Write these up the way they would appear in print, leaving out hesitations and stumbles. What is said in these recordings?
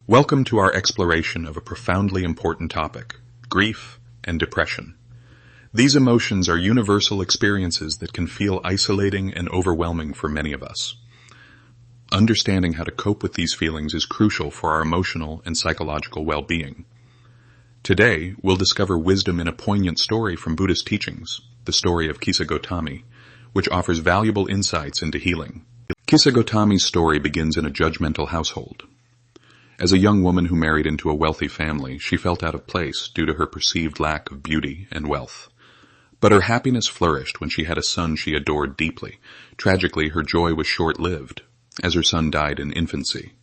Welcome to our exploration of a profoundly important topic, grief and depression. These emotions are universal experiences that can feel isolating and overwhelming for many of us. Understanding how to cope with these feelings is crucial for our emotional and psychological well-being. Today, we'll discover wisdom in a poignant story from Buddhist teachings, the story of Kisa Gotami, which offers valuable insights into healing. Kisa Gotami's story begins in a judgmental household. As a young woman who married into a wealthy family, she felt out of place due to her perceived lack of beauty and wealth. But her happiness flourished when she had a son she adored deeply. Tragically, her joy was short-lived, as her son died in infancy.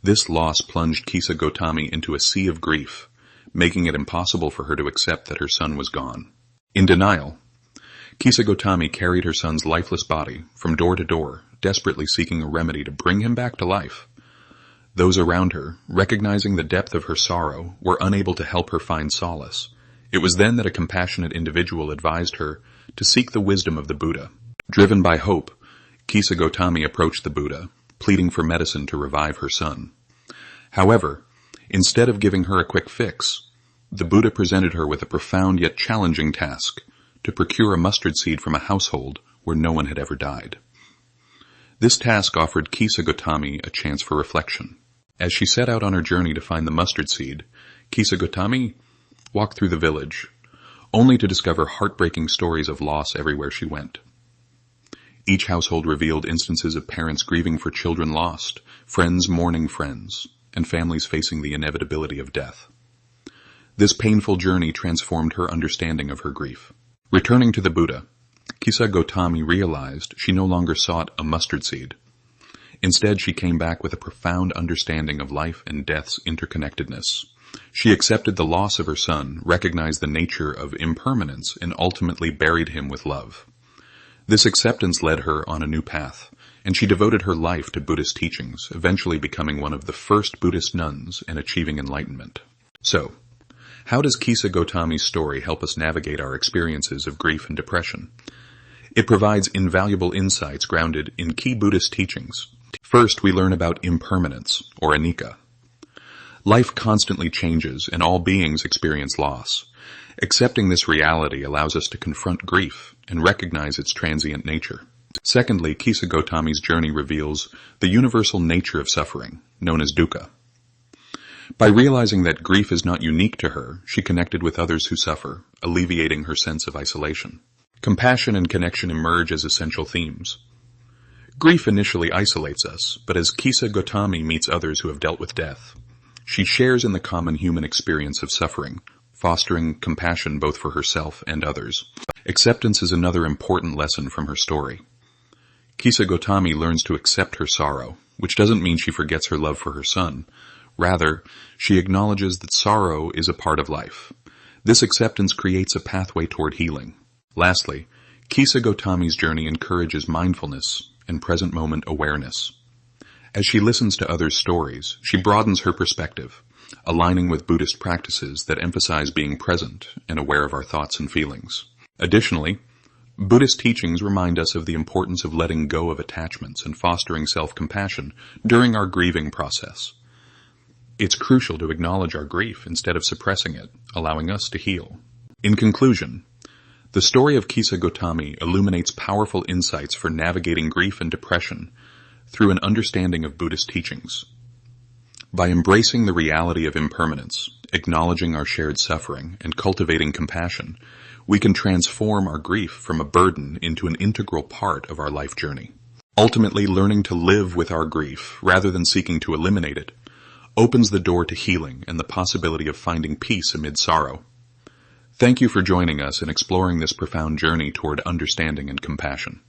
This loss plunged Kisa Gotami into a sea of grief, making it impossible for her to accept that her son was gone. In denial, Kisa Gotami carried her son's lifeless body from door to door, desperately seeking a remedy to bring him back to life. Those around her, recognizing the depth of her sorrow, were unable to help her find solace. It was then that a compassionate individual advised her to seek the wisdom of the Buddha. Driven by hope, Kisa Gotami approached the Buddha, pleading for medicine to revive her son. However, instead of giving her a quick fix, the Buddha presented her with a profound yet challenging task: to procure a mustard seed from a household where no one had ever died. This task offered Kisa Gotami a chance for reflection. As she set out on her journey to find the mustard seed, Kisa Gotami walked through the village, only to discover heartbreaking stories of loss everywhere she went. Each household revealed instances of parents grieving for children lost, friends mourning friends, and families facing the inevitability of death. This painful journey transformed her understanding of her grief. Returning to the Buddha, Kisa Gotami realized she no longer sought a mustard seed. Instead, she came back with a profound understanding of life and death's interconnectedness. She accepted the loss of her son, recognized the nature of impermanence, and ultimately buried him with love. This acceptance led her on a new path, and she devoted her life to Buddhist teachings, eventually becoming one of the first Buddhist nuns and achieving enlightenment. So, how does Kisa Gotami's story help us navigate our experiences of grief and depression? It provides invaluable insights grounded in key Buddhist teachings. First, we learn about impermanence, or anicca. Life constantly changes, and all beings experience loss. Accepting this reality allows us to confront grief and recognize its transient nature. Secondly, Kisa Gotami's journey reveals the universal nature of suffering, known as dukkha. By realizing that grief is not unique to her, she connected with others who suffer, alleviating her sense of isolation. Compassion and connection emerge as essential themes. Grief initially isolates us, but as Kisa Gotami meets others who have dealt with death, she shares in the common human experience of suffering, fostering compassion both for herself and others. Acceptance is another important lesson from her story. Kisa Gotami learns to accept her sorrow, which doesn't mean she forgets her love for her son. Rather, she acknowledges that sorrow is a part of life. This acceptance creates a pathway toward healing. Lastly, Kisa Gotami's journey encourages mindfulness and present moment awareness. As she listens to others' stories, she broadens her perspective, aligning with Buddhist practices that emphasize being present and aware of our thoughts and feelings. Additionally, Buddhist teachings remind us of the importance of letting go of attachments and fostering self-compassion during our grieving process. It's crucial to acknowledge our grief instead of suppressing it, allowing us to heal. In conclusion, the story of Kisa Gotami illuminates powerful insights for navigating grief and depression through an understanding of Buddhist teachings. By embracing the reality of impermanence, acknowledging our shared suffering, and cultivating compassion, we can transform our grief from a burden into an integral part of our life journey. Ultimately, learning to live with our grief, rather than seeking to eliminate it, opens the door to healing and the possibility of finding peace amid sorrow. Thank you for joining us in exploring this profound journey toward understanding and compassion.